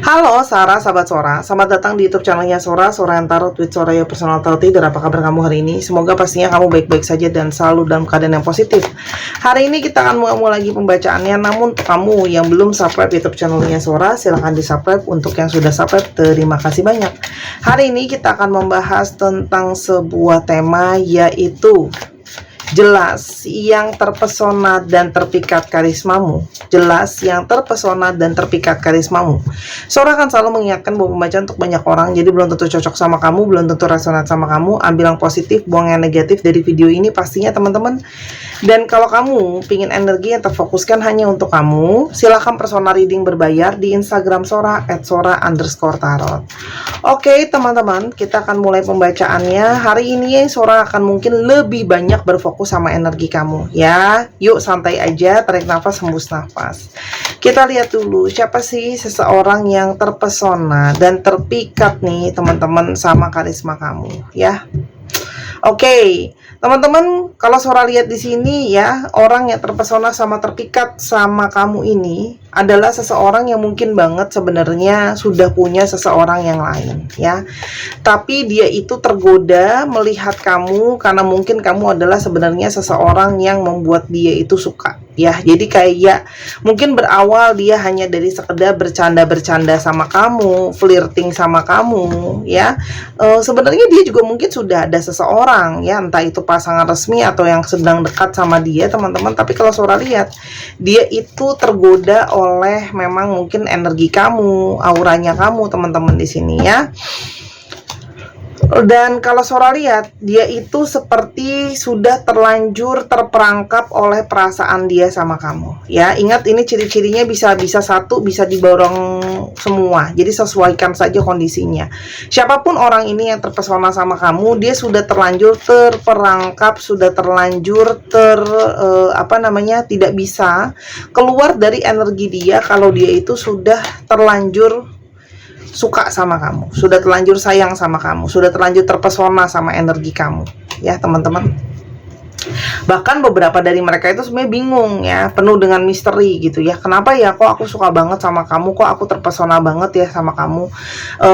Halo Sarah, sahabat Sora. Selamat datang di YouTube channelnya Sora, Sora yang Tarot with Soraya Personal Tarot Reader. Apa kabar kamu hari ini? Semoga pastinya kamu baik-baik saja dan selalu dalam keadaan yang positif. Hari ini kita akan mulai lagi pembacaannya. Namun untuk kamu yang belum subscribe YouTube channelnya Sora, silahkan di subscribe. Untuk yang sudah subscribe, terima kasih banyak. Hari ini kita akan membahas tentang sebuah tema, yaitu jelas yang terpesona dan terpikat karismamu. Jelas yang terpesona dan terpikat karismamu. Sora akan selalu mengingatkan bahwa pembacaan untuk banyak orang, jadi belum tentu cocok sama kamu, belum tentu resonat sama kamu. Ambil yang positif, buang yang negatif dari video ini pastinya teman-teman. Dan kalau kamu pingin energi yang terfokuskan hanya untuk kamu, silahkan personal reading berbayar di Instagram Sora @sora_tarot. Oke teman-teman, kita akan mulai pembacaannya. Hari ini Sora akan mungkin lebih banyak berfokus sama energi kamu ya. Yuk santai aja, tarik nafas, hembus nafas. Kita lihat dulu siapa sih seseorang yang terpesona dan terpikat nih teman-teman sama karisma kamu ya. Oke, teman-teman, kalau Sora lihat di sini ya, orang yang terpesona sama terpikat sama kamu ini adalah seseorang yang mungkin banget sebenarnya sudah punya seseorang yang lain ya. Tapi dia itu tergoda melihat kamu karena mungkin kamu adalah sebenarnya seseorang yang membuat dia itu suka ya. Jadi kayak mungkin berawal dia hanya dari sekedar bercanda-bercanda sama kamu, flirting sama kamu ya. Sebenarnya dia juga mungkin sudah ada seseorang ya, entah itu pasangan resmi atau yang sedang dekat sama dia teman-teman. Tapi kalau Sora lihat, dia itu tergoda oleh memang mungkin energi kamu, auranya kamu teman-teman di sini ya. Dan kalau Sora lihat, dia itu seperti sudah terlanjur terperangkap oleh perasaan dia sama kamu ya. Ingat, ini ciri-cirinya bisa satu, bisa diborong semua. Jadi sesuaikan saja kondisinya. Siapapun orang ini yang terpesona sama kamu, dia sudah terlanjur terperangkap, sudah terlanjur tidak bisa keluar dari energi dia kalau dia itu sudah terlanjur suka sama kamu, sudah terlanjur sayang sama kamu, sudah terlanjur terpesona sama energi kamu ya teman-teman. Bahkan beberapa dari mereka itu sebenarnya bingung ya, penuh dengan misteri gitu ya. Kenapa ya kok aku suka banget sama kamu, kok aku terpesona banget ya sama kamu,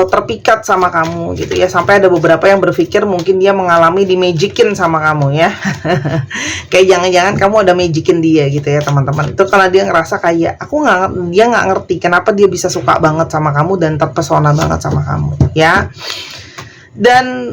terpikat sama kamu gitu ya. Sampai ada beberapa yang berpikir mungkin dia mengalami dimagicin sama kamu ya. Kayak jangan-jangan kamu ada magicin dia gitu ya teman-teman. Itu karena dia ngerasa kayak dia nggak ngerti kenapa dia bisa suka banget sama kamu dan terpesona banget sama kamu ya. Dan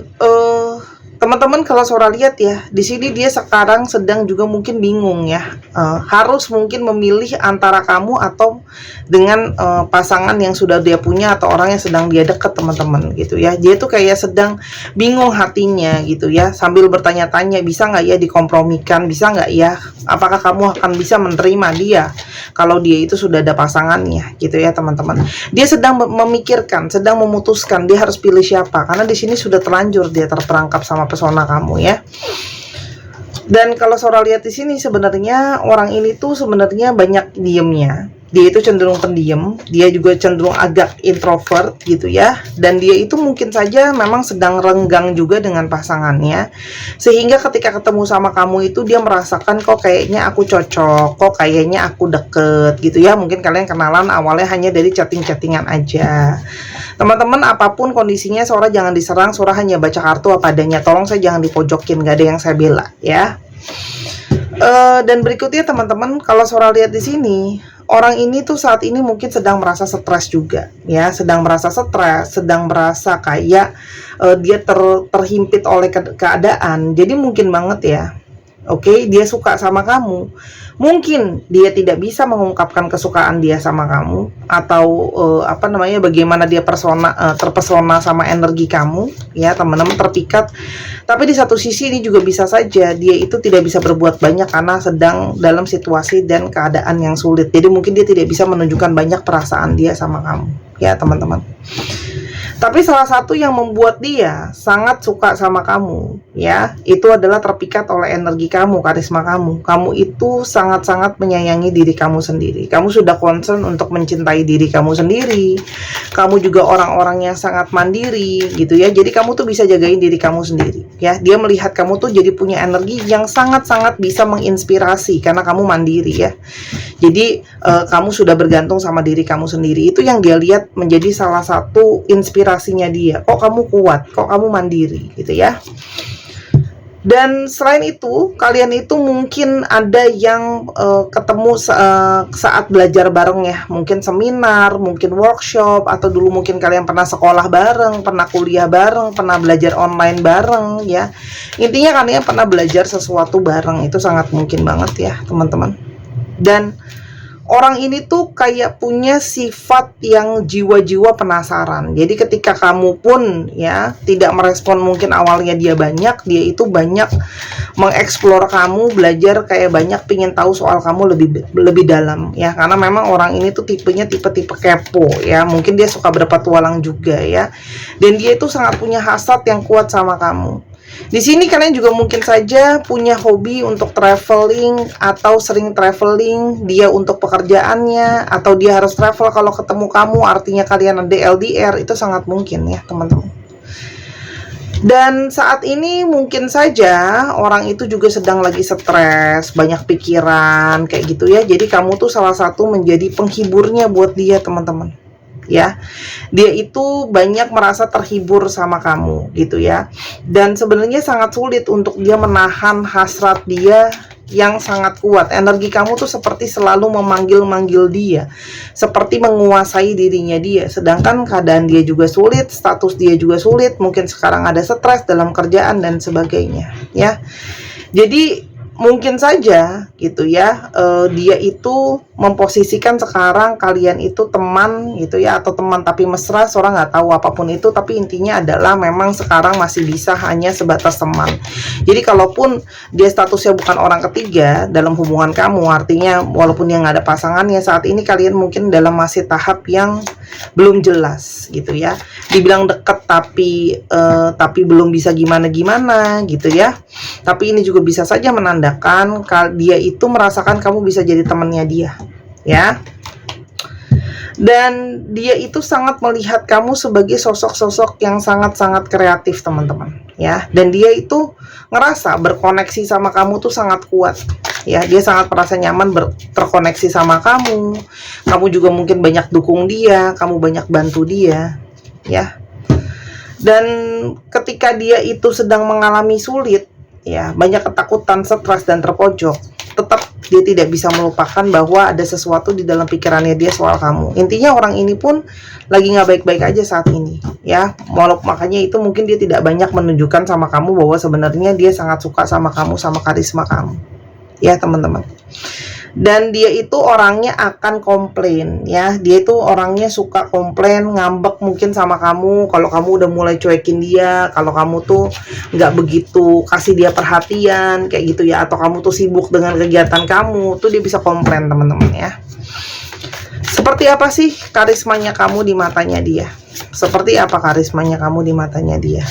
teman-teman, kalau Sora lihat ya, di sini dia sekarang sedang juga mungkin bingung ya, harus mungkin memilih antara kamu atau dengan pasangan yang sudah dia punya atau orang yang sedang dia deket teman-teman gitu ya. Dia tuh kayak sedang bingung hatinya gitu ya, sambil bertanya-tanya bisa nggak ya dikompromikan, bisa nggak ya, apakah kamu akan bisa menerima dia kalau dia itu sudah ada pasangannya gitu ya teman-teman. Dia sedang memikirkan, sedang memutuskan dia harus pilih siapa, karena di sini sudah terlanjur dia terperangkap sama pesona kamu ya. Dan kalau Sora lihat di sini, sebenarnya orang ini tuh sebenarnya banyak diemnya. Dia itu cenderung pendiam, dia juga cenderung agak introvert gitu ya. Dan dia itu mungkin saja memang sedang renggang juga dengan pasangannya, sehingga ketika ketemu sama kamu itu dia merasakan kok kayaknya aku cocok, kok kayaknya aku deket gitu ya. Mungkin kalian kenalan awalnya hanya dari chatting-chattingan aja. Teman-teman, apapun kondisinya, Sora jangan diserang, Sora hanya baca kartu apa adanya. Tolong saya jangan dipojokin, gak ada yang saya bela ya. Dan berikutnya teman-teman, kalau Sora lihat di sini, orang ini tuh saat ini mungkin sedang merasa stres juga ya, sedang merasa stres, sedang merasa kayak dia terhimpit oleh keadaan. Jadi mungkin banget ya, oke, dia suka sama kamu. Mungkin dia tidak bisa mengungkapkan kesukaan dia sama kamu, atau bagaimana dia terpesona sama energi kamu ya teman-teman, terpikat. Tapi di satu sisi ini juga bisa saja dia itu tidak bisa berbuat banyak karena sedang dalam situasi dan keadaan yang sulit. Jadi mungkin dia tidak bisa menunjukkan banyak perasaan dia sama kamu ya teman-teman. Tapi salah satu yang membuat dia sangat suka sama kamu ya, itu adalah terpikat oleh energi kamu, karisma kamu. Kamu itu sangat-sangat menyayangi diri kamu sendiri. Kamu sudah concern untuk mencintai diri kamu sendiri. Kamu juga orang-orang yang sangat mandiri gitu ya. Jadi kamu tuh bisa jagain diri kamu sendiri ya. Dia melihat kamu tuh jadi punya energi yang sangat-sangat bisa menginspirasi karena kamu mandiri ya. Jadi kamu sudah bergantung sama diri kamu sendiri. Itu yang dia lihat menjadi salah satu inspirasinya dia. Kok kamu kuat, kok kamu mandiri gitu ya. Dan selain itu, kalian itu mungkin ada yang ketemu saat belajar bareng ya, mungkin seminar, mungkin workshop, atau dulu mungkin kalian pernah sekolah bareng, pernah kuliah bareng, pernah belajar online bareng ya. Intinya kalian pernah belajar sesuatu bareng, itu sangat mungkin banget ya teman-teman. Dan orang ini tuh kayak punya sifat yang jiwa-jiwa penasaran. Jadi ketika kamu pun ya tidak merespon, mungkin awalnya dia itu banyak mengeksplor kamu, belajar kayak banyak, pingin tahu soal kamu lebih dalam ya. Karena memang orang ini tuh tipenya tipe-tipe kepo ya. Mungkin dia suka berpetualang juga ya. Dan dia itu sangat punya hasrat yang kuat sama kamu. Di sini kalian juga mungkin saja punya hobi untuk traveling atau sering traveling, dia untuk pekerjaannya, atau dia harus travel kalau ketemu kamu, artinya kalian ada LDR, itu sangat mungkin ya teman-teman. Dan saat ini mungkin saja orang itu juga sedang lagi stres, banyak pikiran kayak gitu ya. Jadi kamu tuh salah satu menjadi penghiburnya buat dia teman-teman. Ya, dia itu banyak merasa terhibur sama kamu gitu ya. Dan sebenarnya sangat sulit untuk dia menahan hasrat dia yang sangat kuat. Energi kamu tuh seperti selalu memanggil-manggil dia, seperti menguasai dirinya dia. Sedangkan keadaan dia juga sulit, status dia juga sulit, mungkin sekarang ada stres dalam kerjaan dan sebagainya ya. Jadi mungkin saja gitu ya, dia itu memposisikan sekarang kalian itu teman gitu ya, atau teman tapi mesra, seorang nggak tahu apapun itu, tapi intinya adalah memang sekarang masih bisa hanya sebatas teman. Jadi kalaupun dia statusnya bukan orang ketiga dalam hubungan kamu, artinya walaupun dia nggak ada pasangannya saat ini, kalian mungkin dalam masih tahap yang belum jelas gitu ya. Dibilang deket tapi belum bisa gimana-gimana gitu ya. Tapi ini juga bisa saja menandakan dia itu merasakan kamu bisa jadi temannya dia ya. Dan dia itu sangat melihat kamu sebagai sosok-sosok yang sangat-sangat kreatif teman-teman ya. Dan dia itu ngerasa berkoneksi sama kamu tuh sangat kuat ya. Dia sangat merasa nyaman terkoneksi sama kamu. Kamu juga mungkin banyak dukung dia, kamu banyak bantu dia ya. Dan ketika dia itu sedang mengalami sulit ya, banyak ketakutan, stres dan terpojok, tetap dia tidak bisa melupakan bahwa ada sesuatu di dalam pikirannya dia soal kamu. Intinya orang ini pun lagi nggak baik-baik aja saat ini ya. Walaupun makanya itu mungkin dia tidak banyak menunjukkan sama kamu bahwa sebenarnya dia sangat suka sama kamu, sama karisma kamu ya teman-teman. Dan dia itu orangnya akan komplain ya. Dia itu orangnya suka komplain, ngambek mungkin sama kamu kalau kamu udah mulai cuekin dia, kalau kamu tuh nggak begitu kasih dia perhatian kayak gitu ya, atau kamu tuh sibuk dengan kegiatan kamu, tuh dia bisa komplain teman-teman ya. Seperti apa sih karismanya kamu di matanya dia? Seperti apa karismanya kamu di matanya dia?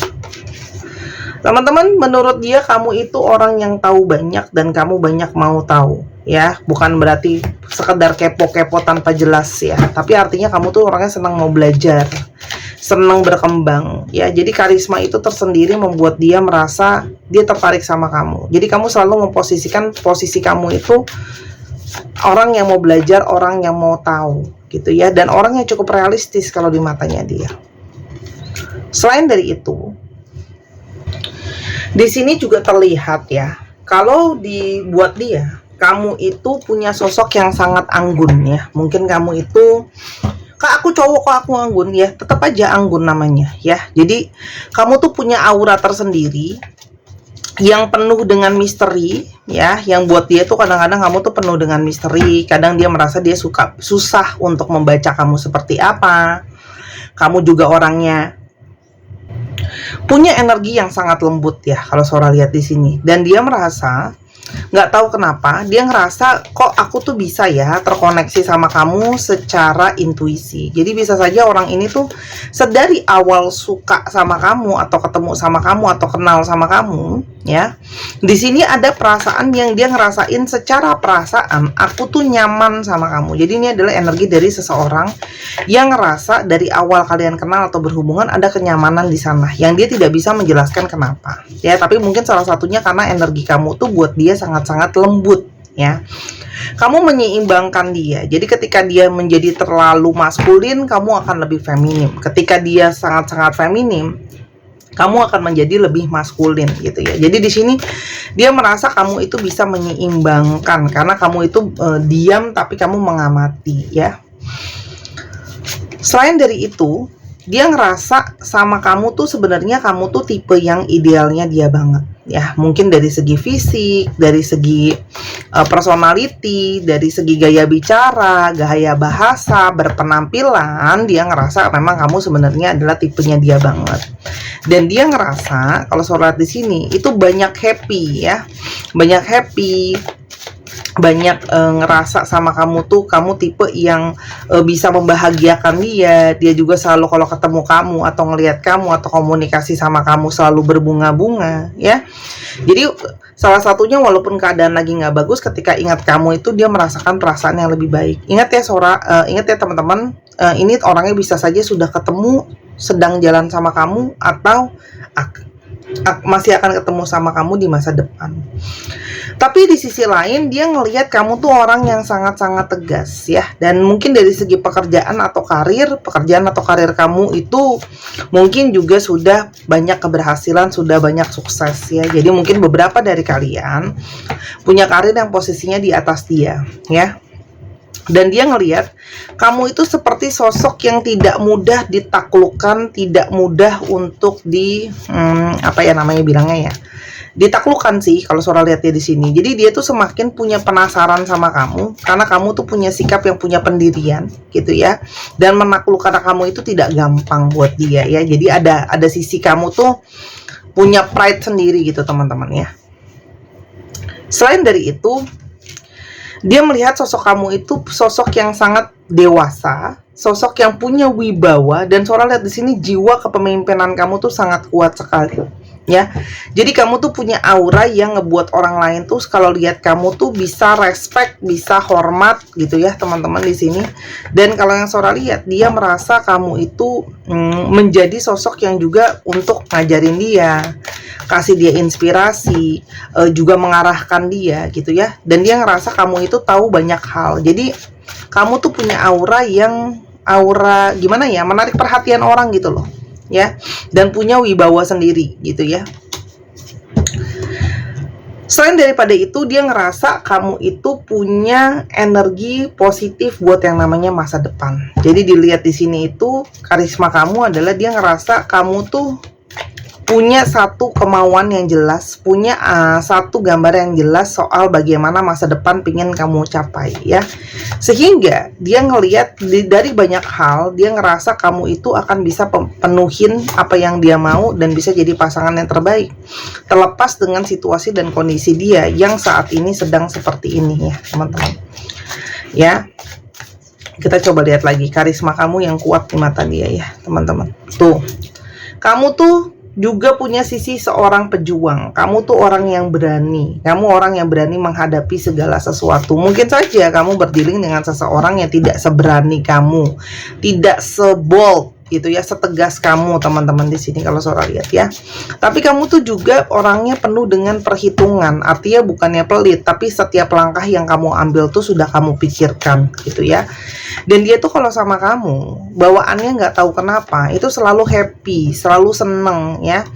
Teman-teman, menurut dia kamu itu orang yang tahu banyak dan kamu banyak mau tahu ya. Bukan berarti sekedar kepo-kepo tanpa jelas ya, tapi artinya kamu tuh orangnya senang mau belajar, senang berkembang ya. Jadi karisma itu tersendiri membuat dia merasa dia tertarik sama kamu. Jadi kamu selalu memposisikan posisi kamu itu orang yang mau belajar, orang yang mau tahu gitu ya, dan orang yang cukup realistis kalau di matanya dia. Selain dari itu, di sini juga terlihat ya, kalau dibuat dia, kamu itu punya sosok yang sangat anggun ya. Mungkin kamu itu, kak aku cowok kok aku anggun ya, tetap aja anggun namanya ya. Jadi kamu tuh punya aura tersendiri yang penuh dengan misteri ya, yang buat dia tuh kadang-kadang kamu tuh penuh dengan misteri. Kadang dia merasa dia susah untuk membaca kamu seperti apa. Kamu juga orangnya punya energi yang sangat lembut ya, kalau Sora lihat di sini. Dan dia merasa, nggak tahu kenapa, dia ngerasa kok aku tuh bisa ya terkoneksi sama kamu secara intuisi. Jadi bisa saja orang ini tuh sedari awal suka sama kamu, atau ketemu sama kamu, atau kenal sama kamu ya. Di sini ada perasaan yang dia ngerasain secara perasaan, aku tuh nyaman sama kamu. Jadi ini adalah energi dari seseorang yang ngerasa dari awal kalian kenal atau berhubungan ada kenyamanan di sana, yang dia tidak bisa menjelaskan kenapa ya. Tapi mungkin salah satunya karena energi kamu tuh buat dia sangat-sangat lembut ya. Kamu menyeimbangkan dia. Jadi ketika dia menjadi terlalu maskulin, kamu akan lebih feminim. Ketika dia sangat-sangat feminim, kamu akan menjadi lebih maskulin gitu ya. Jadi di sini dia merasa kamu itu bisa menyeimbangkan karena kamu itu diam tapi kamu mengamati ya. Selain dari itu, dia ngerasa sama kamu tuh sebenarnya kamu tuh tipe yang idealnya dia banget ya. Mungkin dari segi fisik, dari segi personality, dari segi gaya bicara, gaya bahasa, berpenampilan, dia ngerasa memang kamu sebenarnya adalah tipenya dia banget. Dan dia ngerasa kalau sholat di sini itu banyak happy ya, banyak happy, banyak ngerasa sama kamu tuh kamu tipe yang bisa membahagiakan dia. Dia juga selalu kalau ketemu kamu atau ngelihat kamu atau komunikasi sama kamu selalu berbunga-bunga ya. Jadi salah satunya walaupun keadaan lagi nggak bagus, ketika ingat kamu itu dia merasakan perasaan yang lebih baik. Ingat ya ingat ya teman-teman, ini orangnya bisa saja sudah ketemu, sedang jalan sama kamu, atau masih akan ketemu sama kamu di masa depan. Tapi di sisi lain dia ngelihat kamu tuh orang yang sangat-sangat tegas ya. Dan mungkin dari segi pekerjaan atau karir kamu itu mungkin juga sudah banyak keberhasilan, sudah banyak sukses ya. Jadi mungkin beberapa dari kalian punya karir yang posisinya di atas dia ya. Dan dia ngelihat kamu itu seperti sosok yang tidak mudah ditaklukkan, tidak mudah untuk ditaklukkan sih kalau Sora lihatnya di sini. Jadi dia tuh semakin punya penasaran sama kamu karena kamu tuh punya sikap yang punya pendirian gitu ya. Dan menaklukkan kamu itu tidak gampang buat dia ya. Jadi ada sisi kamu tuh punya pride sendiri gitu teman-teman ya. Selain dari itu, dia melihat sosok kamu itu sosok yang sangat dewasa, sosok yang punya wibawa, dan Sora lihat di sini jiwa kepemimpinan kamu tuh sangat kuat sekali. Ya, jadi kamu tuh punya aura yang ngebuat orang lain tuh kalau lihat kamu tuh bisa respect, bisa hormat gitu ya teman-teman di sini. Dan kalau yang Sora lihat, dia merasa kamu itu menjadi sosok yang juga untuk ngajarin dia, kasih dia inspirasi, juga mengarahkan dia gitu ya. Dan dia ngerasa kamu itu tahu banyak hal. Jadi kamu tuh punya aura gimana ya, menarik perhatian orang gitu loh. Ya, dan punya wibawa sendiri gitu ya. Selain daripada itu, dia ngerasa kamu itu punya energi positif buat yang namanya masa depan. Jadi dilihat di sini itu karisma kamu adalah dia ngerasa kamu tuh punya satu kemauan yang jelas, punya satu gambar yang jelas soal bagaimana masa depan pingin kamu capai ya. Sehingga dia ngelihat dari banyak hal, dia ngerasa kamu itu akan bisa penuhin apa yang dia mau dan bisa jadi pasangan yang terbaik. Terlepas dengan situasi dan kondisi dia yang saat ini sedang seperti ini ya teman-teman. Ya, kita coba lihat lagi karisma kamu yang kuat di mata dia ya teman-teman. Tuh, kamu tuh juga punya sisi seorang pejuang. Kamu tuh orang yang berani. Kamu orang yang berani menghadapi segala sesuatu. Mungkin saja kamu berdealing dengan seseorang yang tidak seberani kamu, tidak sebold gitu ya, setegas kamu teman-teman di sini kalau Sora lihat ya. Tapi kamu tuh juga orangnya penuh dengan perhitungan. Artinya bukannya pelit, tapi setiap langkah yang kamu ambil tuh sudah kamu pikirkan gitu ya. Dan dia tuh kalau sama kamu bawaannya nggak tahu kenapa itu selalu happy, selalu seneng ya.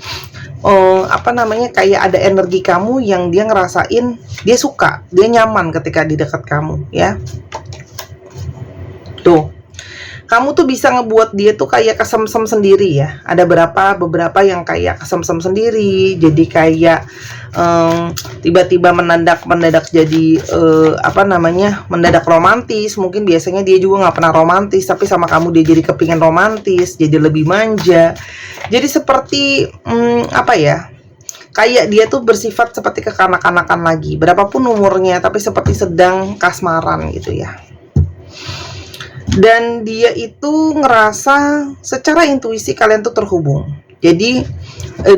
Kayak ada energi kamu yang dia ngerasain dia suka, dia nyaman ketika di dekat kamu ya. Tuh, kamu tuh bisa ngebuat dia tuh kayak kesemsem sendiri ya. Ada beberapa yang kayak kesemsem sendiri, jadi kayak tiba-tiba mendadak jadi mendadak romantis. Mungkin biasanya dia juga nggak pernah romantis, tapi sama kamu dia jadi kepingin romantis, jadi lebih manja. Jadi seperti kayak dia tuh bersifat seperti kekanak-kanakan lagi, berapapun umurnya, tapi seperti sedang kasmaran gitu ya. Dan dia itu ngerasa secara intuisi kalian tuh terhubung. Jadi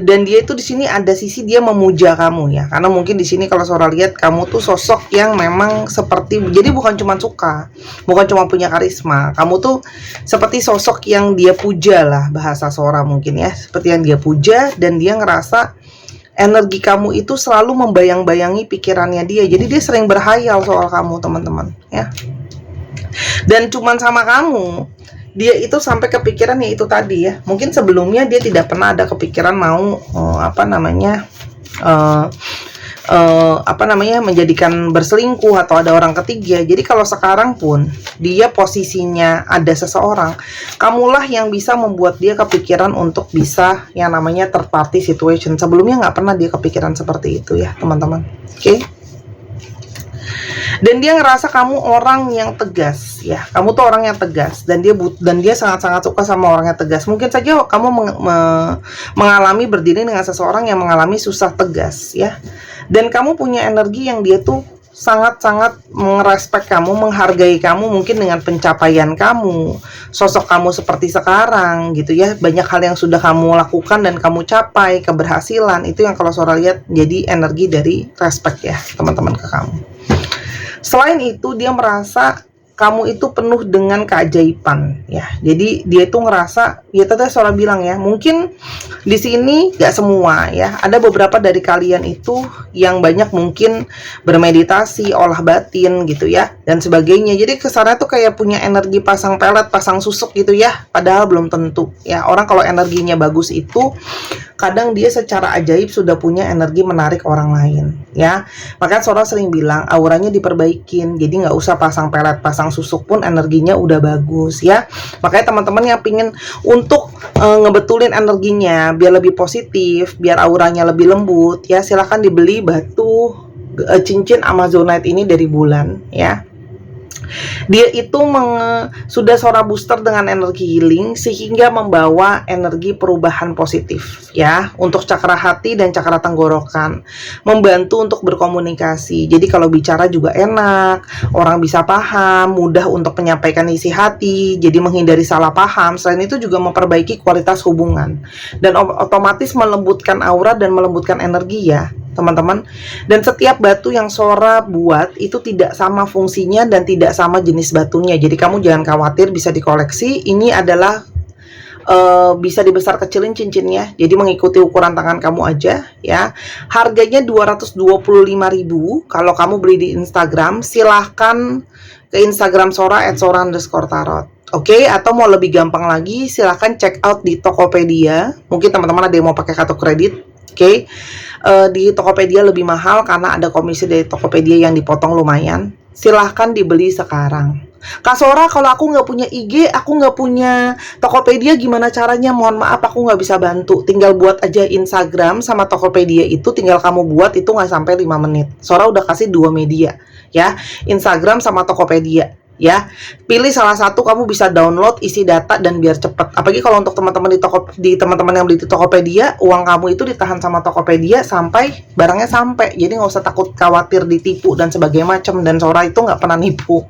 dan dia itu di sini ada sisi dia memuja kamu ya. Karena mungkin di sini kalau Sora lihat kamu tuh sosok yang memang seperti, jadi bukan cuma suka, bukan cuma punya karisma. Kamu tuh seperti sosok yang dia puja lah, bahasa Sora mungkin ya. Seperti yang dia puja, dan dia ngerasa Energi kamu itu selalu membayang-bayangi pikirannya dia. Jadi dia sering berhayal soal kamu, teman-teman, ya. Dan cuman sama kamu, dia itu sampai kepikiran ya itu tadi ya. Mungkin sebelumnya dia tidak pernah ada kepikiran mau menjadikan berselingkuh atau ada orang ketiga. Jadi kalau sekarang pun dia posisinya ada seseorang, kamulah yang bisa membuat dia kepikiran untuk bisa yang namanya third party situation. Sebelumnya nggak pernah dia kepikiran seperti itu ya, teman-teman. Oke? Dan dia ngerasa kamu orang yang tegas ya. Kamu tuh orang yang tegas, dan dia sangat-sangat suka sama orang yang tegas. Mungkin saja kamu mengalami berdiri dengan seseorang yang mengalami susah tegas ya. Dan kamu punya energi yang dia tuh sangat-sangat merespek kamu, menghargai kamu, mungkin dengan pencapaian kamu, sosok kamu seperti sekarang gitu ya. Banyak hal yang sudah kamu lakukan dan kamu capai, keberhasilan. Itu yang kalau Sora lihat jadi energi dari respect ya, teman-teman, ke kamu. Selain itu, dia merasa kamu itu penuh dengan keajaiban ya. Jadi dia itu ngerasa, ya tadi Sora bilang ya, mungkin di sini gak semua ya. Ada beberapa dari kalian itu yang banyak mungkin bermeditasi, olah batin gitu ya, dan sebagainya. Jadi kesannya tuh kayak punya energi pasang pelet, pasang susuk gitu ya. Padahal belum tentu ya. Orang kalau energinya bagus itu kadang dia secara ajaib sudah punya energi menarik orang lain ya. Makanya Sora sering bilang auranya diperbaikin. Jadi nggak usah pasang pelet, pasang susuk pun energinya udah bagus ya. Makanya teman-teman yang pingin untuk ngebetulin energinya biar lebih positif, biar auranya lebih lembut ya, silahkan dibeli batu cincin Amazonite ini dari Bulan ya. Dia itu sudah Sora booster dengan energi healing sehingga membawa energi perubahan positif ya, untuk cakra hati dan cakra tenggorokan, membantu untuk berkomunikasi. Jadi kalau bicara juga enak, orang bisa paham, mudah untuk menyampaikan isi hati, jadi menghindari salah paham. Selain itu juga memperbaiki kualitas hubungan dan otomatis melembutkan aura dan melembutkan energi ya, teman-teman. Dan setiap batu yang Sora buat itu tidak sama fungsinya dan tidak sama jenis batunya. Jadi kamu jangan khawatir, bisa dikoleksi. Ini adalah bisa dibesar kecilin cincinnya. Jadi mengikuti ukuran tangan kamu aja ya. Harganya 225.000. Kalau kamu beli di Instagram, silahkan ke Instagram Sora @sora_tarot. Oke, atau mau lebih gampang lagi, silahkan check out di Tokopedia. Mungkin teman-teman ada yang mau pakai kartu kredit. Oke. Di Tokopedia lebih mahal karena ada komisi dari Tokopedia yang dipotong lumayan. Silahkan dibeli sekarang. Kak Sora, kalau aku nggak punya IG, aku nggak punya Tokopedia, gimana caranya? Mohon maaf, aku nggak bisa bantu. Tinggal buat aja Instagram sama Tokopedia itu, tinggal kamu buat, itu nggak sampai 5 menit. Sora udah kasih 2 media ya, Instagram sama Tokopedia ya. Pilih salah satu, kamu bisa download, isi data, dan biar cepet. Apalagi kalau untuk teman-teman teman-teman yang beli di Tokopedia, uang kamu itu ditahan sama Tokopedia sampai barangnya sampai. Jadi nggak usah takut khawatir ditipu dan sebagainya macam. Dan Sora itu nggak pernah nipu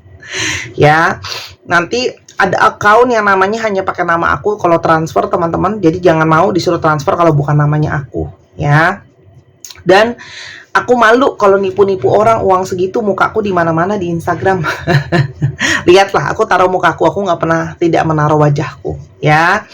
ya. Nanti ada account yang namanya hanya pakai nama aku kalau transfer, teman-teman. Jadi jangan mau disuruh transfer kalau bukan namanya aku ya. Dan aku malu kalau nipu-nipu orang uang segitu, mukaku di mana-mana di Instagram. Lihatlah, aku taruh mukaku, aku nggak pernah tidak menaruh wajahku ya.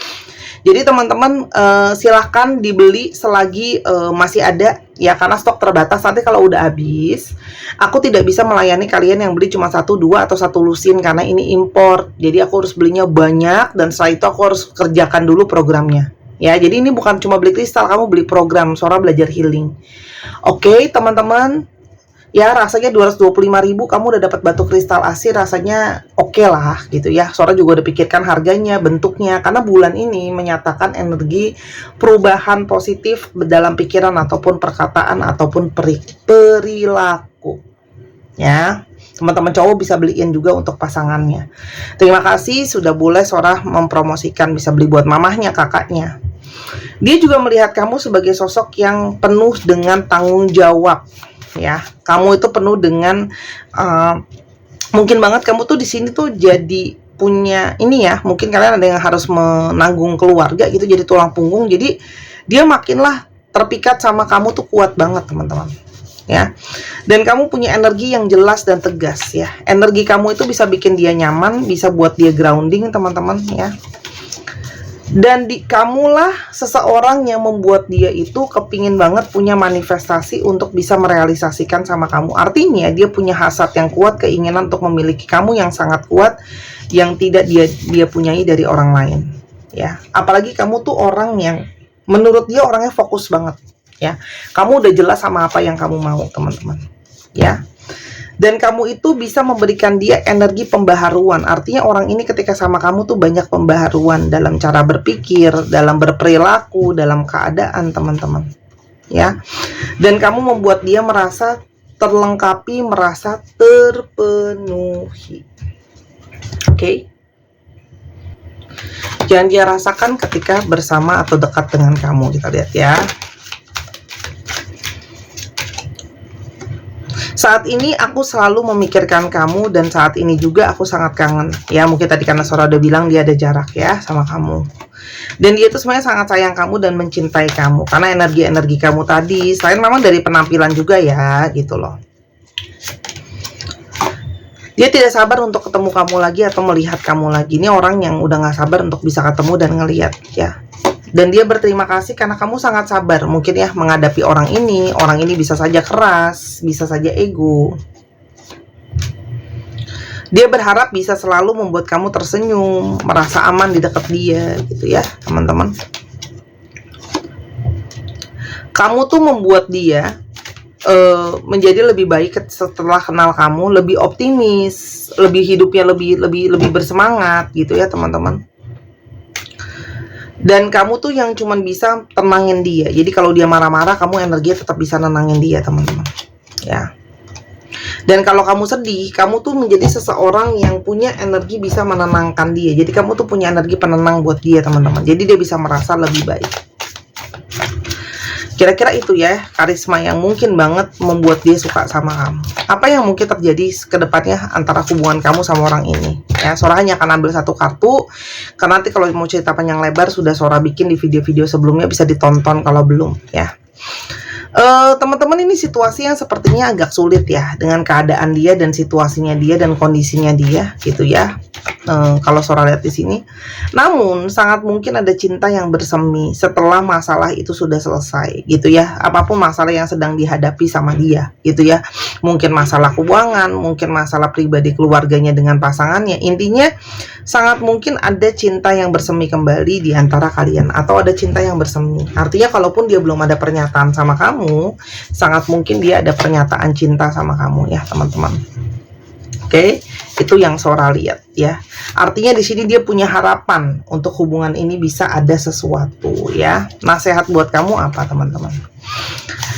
Jadi teman-teman silahkan dibeli selagi masih ada ya, karena stok terbatas. Nanti kalau udah habis, aku tidak bisa melayani kalian yang beli cuma 1, 2, atau 1 lusin karena ini import. Jadi aku harus belinya banyak, dan setelah itu aku harus kerjakan dulu programnya ya. Jadi ini bukan cuma beli kristal, kamu beli program Sora Belajar Healing. Oke, teman-teman. Ya, rasanya 225.000 kamu udah dapat batu kristal asli, rasanya oke lah gitu ya. Sora juga udah pikirkan harganya, bentuknya, karena bulan ini menyatakan energi perubahan positif dalam pikiran ataupun perkataan ataupun perilaku. Ya, teman-teman cowok bisa beliin juga untuk pasangannya. Terima kasih sudah boleh Sora mempromosikan, bisa beli buat mamahnya, kakaknya. Dia juga melihat kamu sebagai sosok yang penuh dengan tanggung jawab ya. Kamu itu penuh dengan mungkin banget kamu tuh di sini tuh jadi punya ini ya, mungkin kalian ada yang harus menanggung keluarga gitu, jadi tulang punggung. Jadi dia makinlah terpikat sama kamu tuh kuat banget, teman-teman ya. Dan kamu punya energi yang jelas dan tegas ya. Energi kamu itu bisa bikin dia nyaman, bisa buat dia grounding, teman-teman ya. Dan kamulah seseorang yang membuat dia itu kepingin banget punya manifestasi untuk bisa merealisasikan sama kamu. Artinya dia punya hasrat yang kuat, keinginan untuk memiliki kamu yang sangat kuat, yang tidak dia punyai dari orang lain, ya. Apalagi kamu tuh orang yang menurut dia orangnya fokus banget, ya. Kamu udah jelas sama apa yang kamu mau, teman-teman, ya. Dan kamu itu bisa memberikan dia energi pembaharuan. Artinya orang ini ketika sama kamu tuh banyak pembaharuan dalam cara berpikir, dalam berperilaku, dalam keadaan, teman-teman, ya. Dan kamu membuat dia merasa terlengkapi, merasa terpenuhi. Oke? Jangan dia rasakan ketika bersama atau dekat dengan kamu. Kita lihat ya. Saat ini aku selalu memikirkan kamu, dan saat ini juga aku sangat kangen. Ya, mungkin tadi karena Sora udah bilang dia ada jarak ya sama kamu. Dan dia itu sebenarnya sangat sayang kamu dan mencintai kamu. Karena energi-energi kamu tadi, selain memang dari penampilan juga ya, gitu loh. Dia tidak sabar untuk ketemu kamu lagi atau melihat kamu lagi. Ini orang yang udah gak sabar untuk bisa ketemu dan ngelihat, ya. Dan dia berterima kasih karena kamu sangat sabar mungkin ya menghadapi orang ini. Orang ini bisa saja keras, bisa saja ego. Dia berharap bisa selalu membuat kamu tersenyum, merasa aman di dekat dia, gitu ya, teman-teman. Kamu tuh membuat dia menjadi lebih baik setelah kenal kamu, lebih optimis, lebih hidupnya lebih bersemangat, gitu ya, teman-teman. Dan kamu tuh yang cuman bisa tenangin dia. Jadi kalau dia marah-marah, kamu energi tetap bisa nenangin dia, teman-teman, ya. Dan kalau kamu sedih, kamu tuh menjadi seseorang yang punya energi bisa menenangkan dia. Jadi kamu tuh punya energi penenang buat dia, teman-teman. Jadi dia bisa merasa lebih baik. Kira-kira itu ya, karisma yang mungkin banget membuat dia suka sama kamu. Apa yang mungkin terjadi ke depannya antara hubungan kamu sama orang ini? Ya, Sora hanya akan ambil satu kartu. Karena nanti kalau mau cerita panjang lebar, sudah Sora bikin di video-video sebelumnya, bisa ditonton kalau belum, ya. Teman-teman, ini situasi yang sepertinya agak sulit ya, dengan keadaan dia dan situasinya dia dan kondisinya dia, gitu ya. Kalau Sora lihat di sini, namun sangat mungkin ada cinta yang bersemi setelah masalah itu sudah selesai, gitu ya. Apapun masalah yang sedang dihadapi sama dia, gitu ya. Mungkin masalah keuangan, mungkin masalah pribadi keluarganya dengan pasangannya. Intinya sangat mungkin ada cinta yang bersemi kembali di antara kalian, atau ada cinta yang bersemi. Artinya kalaupun dia belum ada pernyataan sama kamu, sangat mungkin dia ada pernyataan cinta sama kamu ya, teman-teman. Oke, itu yang Sora lihat ya. Artinya di sini dia punya harapan untuk hubungan ini bisa ada sesuatu ya. Nasihat buat kamu apa, teman-teman?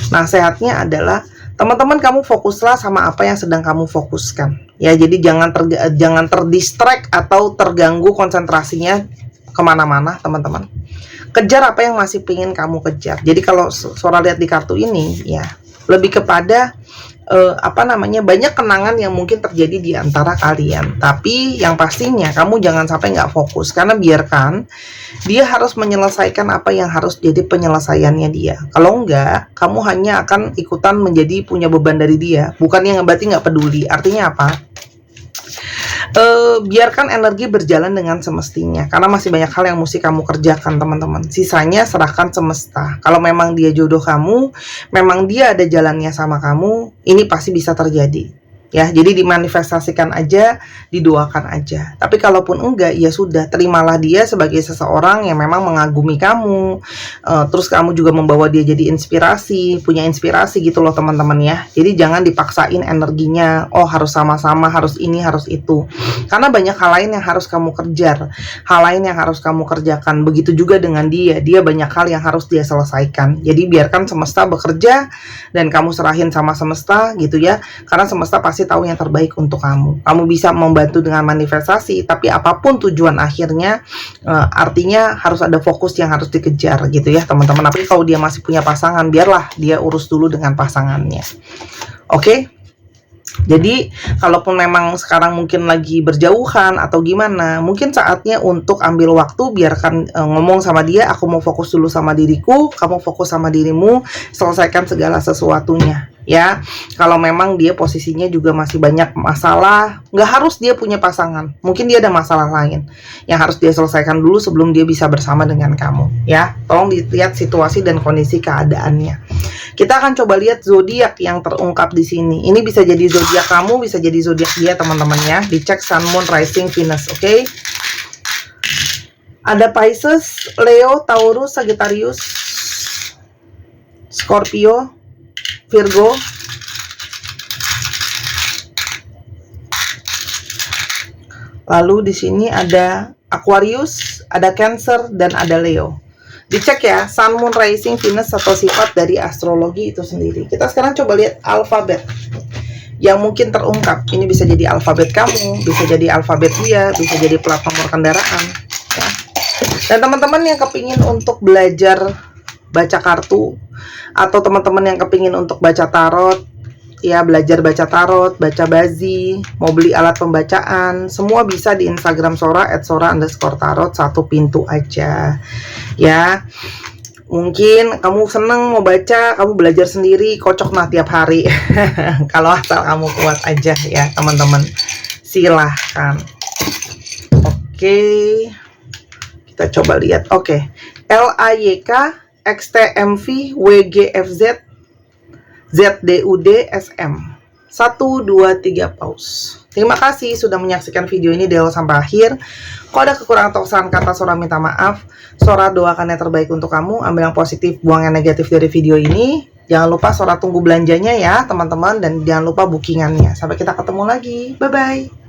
Nasihatnya adalah, teman-teman, kamu fokuslah sama apa yang sedang kamu fokuskan ya. Jadi jangan terdistract atau terganggu konsentrasinya kemana-mana, teman-teman. Kejar apa yang masih pengen kamu kejar. Jadi kalau Sora lihat di kartu ini ya, lebih kepada banyak kenangan yang mungkin terjadi di antara kalian. Tapi yang pastinya kamu jangan sampai nggak fokus, karena biarkan dia harus menyelesaikan apa yang harus jadi penyelesaiannya dia. Kalau enggak, kamu hanya akan ikutan menjadi punya beban dari dia. Bukannya berarti nggak peduli. Artinya apa? Biarkan energi berjalan dengan semestinya, karena masih banyak hal yang mesti kamu kerjakan, teman-teman. Sisanya serahkan semesta. Kalau memang dia jodoh kamu, memang dia ada jalannya sama kamu, ini pasti bisa terjadi ya. Jadi dimanifestasikan aja, didoakan aja. Tapi kalaupun enggak, ya sudah, terimalah dia sebagai seseorang yang memang mengagumi kamu. Terus kamu juga membawa dia jadi inspirasi, punya inspirasi gitu loh, teman-teman ya. Jadi jangan dipaksain energinya, oh harus sama-sama, harus ini, harus itu. Karena banyak hal lain yang harus kamu kejar, hal lain yang harus kamu kerjakan. Begitu juga dengan dia banyak hal yang harus dia selesaikan. Jadi biarkan semesta bekerja dan kamu serahin sama semesta, gitu ya. Karena semesta pasti tahu yang terbaik untuk kamu. Kamu bisa membantu dengan manifestasi, tapi apapun tujuan akhirnya, artinya harus ada fokus yang harus dikejar, gitu ya, teman-teman. Tapi kalau dia masih punya pasangan, biarlah dia urus dulu dengan pasangannya. Oke? Jadi kalaupun memang sekarang mungkin lagi berjauhan atau gimana, mungkin saatnya untuk ambil waktu, biarkan ngomong sama dia, aku mau fokus dulu sama diriku, kamu fokus sama dirimu, selesaikan segala sesuatunya Ya, kalau memang dia posisinya juga masih banyak masalah, nggak harus dia punya pasangan, mungkin dia ada masalah lain yang harus dia selesaikan dulu sebelum dia bisa bersama dengan kamu. Ya, tolong dilihat situasi dan kondisi keadaannya. Kita akan coba lihat zodiak yang terungkap di sini. Ini bisa jadi zodiak kamu, bisa jadi zodiak dia, teman-teman ya. Dicek Sun, Moon, Rising, Venus, oke? Ada Pisces, Leo, Taurus, Sagittarius, Scorpio, Virgo, lalu di sini ada Aquarius, ada Cancer, dan ada Leo. Dicek ya, Sun, Moon, Rising, Venus atau sifat dari astrologi itu sendiri. Kita sekarang coba lihat alfabet yang mungkin terungkap. Ini bisa jadi alfabet kamu, bisa jadi alfabet dia, bisa jadi plat nomor kendaraan. Ya. Dan teman-teman yang kepingin untuk belajar baca kartu, atau teman-teman yang kepingin untuk baca tarot, ya belajar baca tarot, baca bazi, mau beli alat pembacaan, semua bisa di Instagram Sora @sora_tarot, satu pintu aja. Ya, mungkin kamu seneng mau baca, kamu belajar sendiri, kocok nah tiap hari. Kalau asal kamu kuat aja ya teman-teman, silahkan. Oke, kita coba lihat. Oke, LAYK XTMV WGFZ ZDUD SM 1, 2, 3 pause. Terima kasih sudah menyaksikan video ini dari awal sampai akhir. Kalau ada kekurangan atau kesalahan kata, Sora minta maaf. Sora doakan yang terbaik untuk kamu. Ambil yang positif, buang yang negatif dari video ini. Jangan lupa Sora tunggu belanjanya ya teman-teman. Dan jangan lupa bookingannya. Sampai kita ketemu lagi. Bye-bye.